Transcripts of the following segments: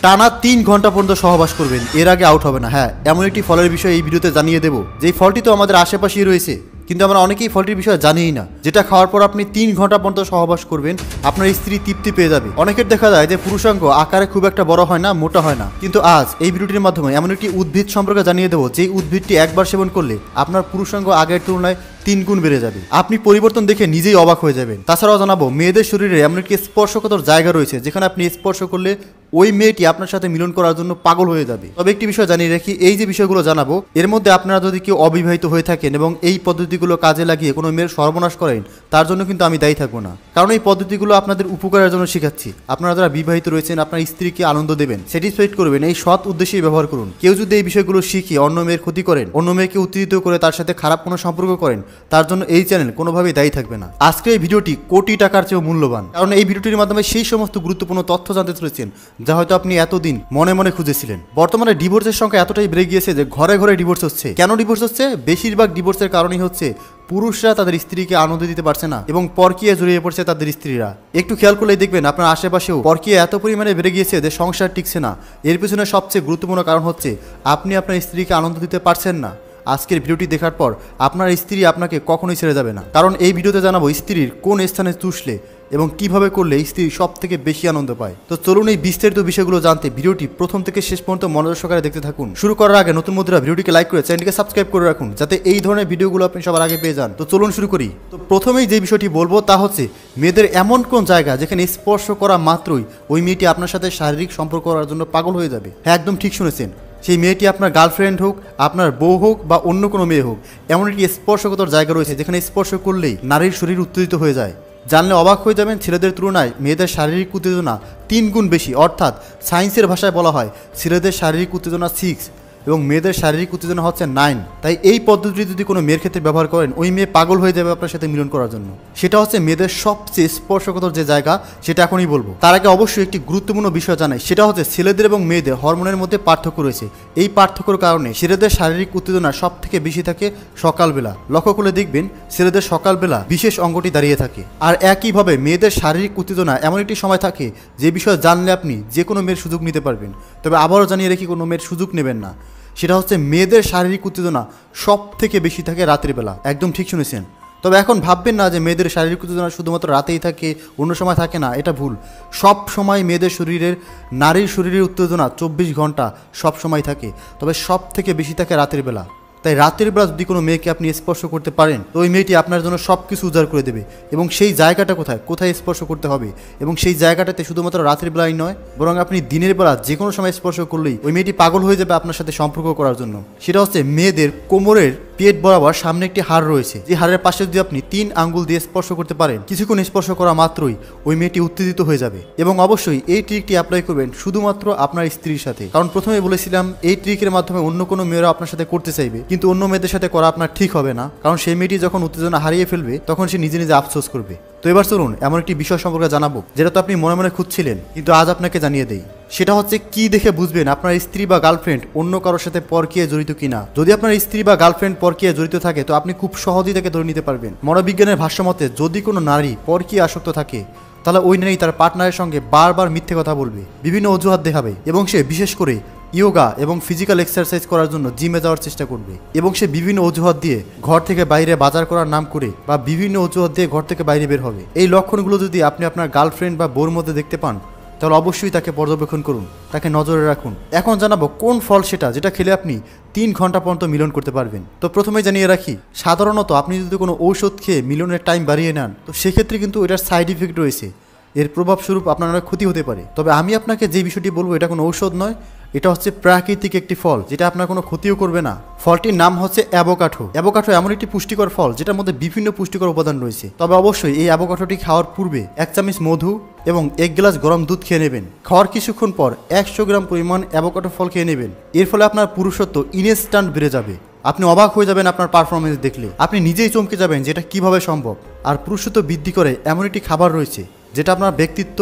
টানা 3 ঘন্টা পর্যন্ত সহবাস করবেন, এর আগে আউট হবে না। হ্যাঁ, এমন একটি ফলের বিষয়ে এই ভিডিওতে জানিয়ে দেবো, যে ফলটি তো আমাদের আশেপাশেই রয়েছে, কিন্তু আমরা অনেকেই ফলটির বিষয়ে জানিই না, যেটা খাওয়ার পর আপনি 3 ঘন্টা পর্যন্ত সহবাস করবেন, আপনার স্ত্রী তৃপ্তি পেয়ে যাবে। অনেকের দেখা যায় যে পুরুষাঙ্গ আকারে খুব একটা বড় হয় না, মোটা হয় না, কিন্তু আজ এই ভিডিওটির মাধ্যমে এমন একটি উদ্ভিদ সম্পর্কে জানিয়ে দেবো, যে উদ্ভিদটি একবার সেবন করলে আপনার পুরুষাঙ্গ আগের তুলনায় 3 গুণ বেড়ে যাবে। আপনি পরিবর্তন দেখে নিজেই অবাক হয়ে যাবেন। তাছাড়াও জানাবো, মেয়েদের শরীরে এমন একটি স্পর্শকাতর জায়গা রয়েছে, যেখানে আপনি স্পর্শ করলে ওই মেয়েটি আপনার সাথে মিলন করার জন্য পাগল হয়ে যাবে। তবে একটি বিষয় জানিয়ে রাখি, এই যে বিষয়গুলো জানাবো, এর মধ্যে আপনারা যদি কেউ অবিবাহিত হয়ে থাকেন এবং এই পদ্ধতিগুলো কাজে লাগিয়ে কোনো মেয়ের সর্বনাশ করেন, তার জন্য কিন্তু আমি দায়ী থাকবো না। কারণ এই পদ্ধতিগুলো আপনাদের উপকারের জন্য শেখাচ্ছি। আপনারা যারা বিবাহিত রয়েছেন, আপনার স্ত্রীকে আনন্দ দেবেন, স্যাটিসফাইড করবেন, এই সৎ উদ্দেশ্যেই ব্যবহার করুন। কেউ যদি এই বিষয়গুলো শিখে অন্য মেয়ের ক্ষতি করেন, অন্য মেয়েকে উত্তেজিত করে তার সাথে খারাপ কোনো সম্পর্ক করেন, তার জন্য এই চ্যানেল কোনোভাবেই দায়ী থাকবে না। আজকে এই ভিডিওটি কোটি টাকার চেয়েও মূল্যবান, কারণ এই ভিডিওটির মাধ্যমে সেই সমস্ত গুরুত্বপূর্ণ তথ্য জানতে চলেছেন, যা হয়তো আপনি এতদিন মনে মনে খুঁজেছিলেন। বর্তমানে ডিভোর্সের সংখ্যা এতটাই বেড়ে গিয়েছে যে ঘরে ঘরে ডিভোর্স হচ্ছে। কেন ডিভোর্স হচ্ছে? বেশিরভাগ ডিভোর্সের কারণই হচ্ছে পুরুষরা তাদের স্ত্রীকে আনন্দ দিতে পারছে না এবং পরকীয়া জড়িয়ে পড়ছে তাদের স্ত্রীরা। একটু খেয়াল করলেই দেখবেন আপনার আশেপাশেও পরকীয়া এত পরিমাণে বেড়ে গিয়েছে যে সংসার টিকছে না। এর পিছনে সবচেয়ে গুরুত্বপূর্ণ কারণ হচ্ছে আপনি আপনার স্ত্রীকে আনন্দ দিতে পারছেন না। আজকের ভিডিওটি দেখার পর আপনার স্ত্রী আপনাকে কখনোই ছেড়ে যাবে না, কারণ এই ভিডিওতে জানাবো স্ত্রীর কোন স্থানে চুষলে এবং কিভাবে করলে স্ত্রী সব থেকে বেশি আনন্দ পায়। তো চলুন এই বিস্তারিত বিষয়গুলো জানতে ভিডিওটি প্রথম থেকে শেষ পর্যন্ত মনোযোগ সহকারে দেখতে থাকুন। শুরু করার আগে নতুন বন্ধুরা ভিডিওটিকে লাইক করে চ্যানেলটিকে সাবস্ক্রাইব করে রাখুন, যাতে এই ধরনের ভিডিওগুলো আপনি সবার আগে পেয়ে যান। তো চলুন শুরু করি। তো প্রথমেই যে বিষয়টি বলবো তা হচ্ছে, মেয়েদের এমন কোন জায়গা যেখানে স্পর্শ করা মাত্রই ওই মেয়েটি আপনার সাথে শারীরিক সম্পর্ক করার জন্য পাগল হয়ে যাবে। হ্যাঁ, একদম ঠিক শুনেছেন। সেই মেয়েটি আপনার গার্লফ্রেন্ড হোক, আপনার বউ হোক বা অন্য কোনো মেয়ে হোক, এমন একটি স্পর্শকাতর জায়গা রয়েছে যেখানে স্পর্শ করলেই নারীর শরীর উত্তেজিত হয়ে যায়। জানলে অবাক হয়ে যাবেন, ছেলেদের তুলনায় মেয়েদের শারীরিক উত্তেজনা 3 গুণ বেশি। অর্থাৎ সায়েন্সের ভাষায় বলা হয় ছেলেদের শারীরিক উত্তেজনা 6 এবং মেয়েদের শারীরিক উত্তেজনা হচ্ছে 9। তাই এই পদ্ধতি যদি কোনো মেয়ের ক্ষেত্রে ব্যবহার করেন, ওই মেয়ে পাগল হয়ে যাবে আপনার সাথে মিলন করার জন্য। সেটা হচ্ছে মেয়েদের সবচেয়ে স্পর্শকাতর যে জায়গা, সেটা এখনই বলবো। তার আগে অবশ্যই একটি গুরুত্বপূর্ণ বিষয় জানাই, সেটা হচ্ছে ছেলেদের এবং মেয়েদের হরমোনের মধ্যে পার্থক্য রয়েছে। এই পার্থক্যের কারণে ছেলেদের শারীরিক উত্তেজনা সব থেকে বেশি থাকে সকালবেলা। লক্ষ্য করলে দেখবেন ছেলেদের সকালবেলা বিশেষ অঙ্গটি দাঁড়িয়ে থাকে। আর একইভাবে মেয়েদের শারীরিক উত্তেজনা এমন একটি সময় থাকে যে বিষয়ে জানলে আপনি যে কোনো মেয়ের সুযোগ নিতে পারবেন। তবে আবারও জানিয়ে রেখি, কোনো মেয়ের সুযোগ নেবেন না। সেটা হচ্ছে মেয়েদের শারীরিক উত্তেজনা সব থেকে বেশি থাকে রাতের বেলা। একদম ঠিক শুনেছেন। তবে এখন ভাববেন না যে মেয়েদের শারীরিক উত্তেজনা শুধুমাত্র রাতেই থাকে, অন্য সময় থাকে না, এটা ভুল। সব সময় মেয়েদের শরীরের, নারীর শরীরের উত্তেজনা 24 ঘন্টা সব সময় থাকে, তবে সব থেকে বেশি থাকে রাতের বেলা। তাই রাতের বেলা যদি কোনো মেয়েকে আপনি স্পর্শ করতে পারেন, তো ওই মেয়েটি আপনার জন্য সব কিছু উজাড় করে দেবে। এবং সেই জায়গাটা কোথায় কোথায় স্পর্শ করতে হবে, এবং সেই জায়গাটাতে শুধুমাত্র রাতের বেলায় নয়, বরং আপনি দিনের বেলা যে কোনো সময় স্পর্শ করলেই ওই মেয়েটি পাগল হয়ে যাবে আপনার সাথে সম্পর্ক করার জন্য। সেটা হচ্ছে মেয়েদের কোমরের পেট বরাবর সামনে একটি হাড় রয়েছে, যে হাড়ের পাশে যদি আপনি 3 আঙ্গুল দিয়ে স্পর্শ করতে পারেন, কিছুক্ষণ স্পর্শ করা মাত্রই ওই মেয়েটি উত্তেজিত হয়ে যাবে। এবং অবশ্যই এই ট্রিকটি অ্যাপ্লাই করবেন শুধুমাত্র আপনার স্ত্রীর সাথে, কারণ প্রথমে বলেছিলাম এই ট্রিকের মাধ্যমে অন্য কোনো মেয়েরা আপনার সাথে করতে চাইবে, কিন্তু অন্য মেয়েদের সাথে করা আপনার ঠিক হবে না, কারণ সেই মেয়েটি যখন উত্তেজনা হারিয়ে ফেলবে তখন সে নিজে নিজে আফসোস করবে। তো এবার চলুন এমন একটি বিষয় সম্পর্কে জানাবো, যেটা তো আপনি মনে মনে খুঁজছিলেন, কিন্তু আজ আপনাকে জানিয়ে দেই। সেটা হচ্ছে কি দেখে বুঝবেন আপনার স্ত্রী বা গার্লফ্রেন্ড অন্য কারোর সাথে পরকীয়ায় জড়িত কিনা। যদি আপনার স্ত্রী বা গার্লফ্রেন্ড পরকীয়ায় জড়িত থাকে, তো আপনি খুব সহজেই তাকে ধরে নিতে পারবেন। মনোবিজ্ঞানের ভাষ্যমতে যদি কোনো নারী পরকীয়ায় আসক্ত থাকে, তাহলে ওই নারী তার পার্টনারের সঙ্গে বারবার মিথ্যে কথা বলবে, বিভিন্ন অজুহাত দেখাবে, এবং সে বিশেষ করে ইয়োগা এবং ফিজিক্যাল এক্সারসাইজ করার জন্য জিমে যাওয়ার চেষ্টা করবে। এবং সে বিভিন্ন অজুহাত দিয়ে ঘর থেকে বাইরে বাজার করার নাম করে বা বিভিন্ন অজুহাত দিয়ে ঘর থেকে বাইরে বের হবে। এই লক্ষণগুলো যদি আপনি আপনার গার্লফ্রেন্ড বা বউর মধ্যে দেখতে পান, তাহলে অবশ্যই তাকে পর্যবেক্ষণ করুন, তাকে নজরে রাখুন। এখন জানাবো কোন ফল সেটা, যেটা খেলে আপনি 3 ঘন্টা পর্যন্ত মিলন করতে পারবেন। তো প্রথমেই জানিয়ে রাখি, সাধারণত আপনি যদি কোনো ঔষধ খেয়ে মিলনের টাইম বাড়িয়ে নেন, তো সেক্ষেত্রে কিন্তু এটার সাইড ইফেক্ট রয়েছে, এর প্রভাবস্বরূপ আপনার অনেক ক্ষতি হতে পারে। তবে আমি আপনাকে যে বিষয়টি বলবো, এটা কোনো ঔষধ নয়, এটা হচ্ছে প্রাকৃতিক একটি ফল, যেটা আপনার কোনো ক্ষতিও করবে না। ফলটির নাম হচ্ছে অ্যাভোকাডো। অ্যাভোকাডো এমন একটি পুষ্টিকর ফল, যেটার মধ্যে বিভিন্ন পুষ্টিকর উপাদান রয়েছে। তবে অবশ্যই এই অ্যাভোকাডোটি খাওয়ার পূর্বে 1 চামচ মধু এবং 1 গ্লাস গরম দুধ খেয়ে নেবেন। খাওয়ার কিছুক্ষণ পর 100 গ্রাম পরিমাণ অ্যাভোকাডো ফল খেয়ে নেবেন। এর ফলে আপনার পুরুষত্ব ইনস্ট্যান্ট বেড়ে যাবে। আপনি অবাক হয়ে যাবেন আপনার পারফরমেন্স দেখলে, আপনি নিজেই চমকে যাবেন যে এটা কিভাবে সম্ভব। আর পুরুষত্ব বৃদ্ধি করে এমন একটি খাবার রয়েছে, যেটা আপনার ব্যক্তিত্ব,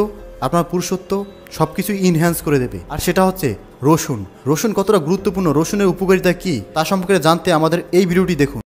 আপনার পুরুষত্ব সবকিছু ইনহ্যান্স করে দেবে। আর সেটা হচ্ছে রসুন। রসুন কতটা গুরুত্বপূর্ণ, রসুনের উপকারিতা কি, তা সম্পর্কে জানতে আমাদের এই ভিডিওটি দেখুন।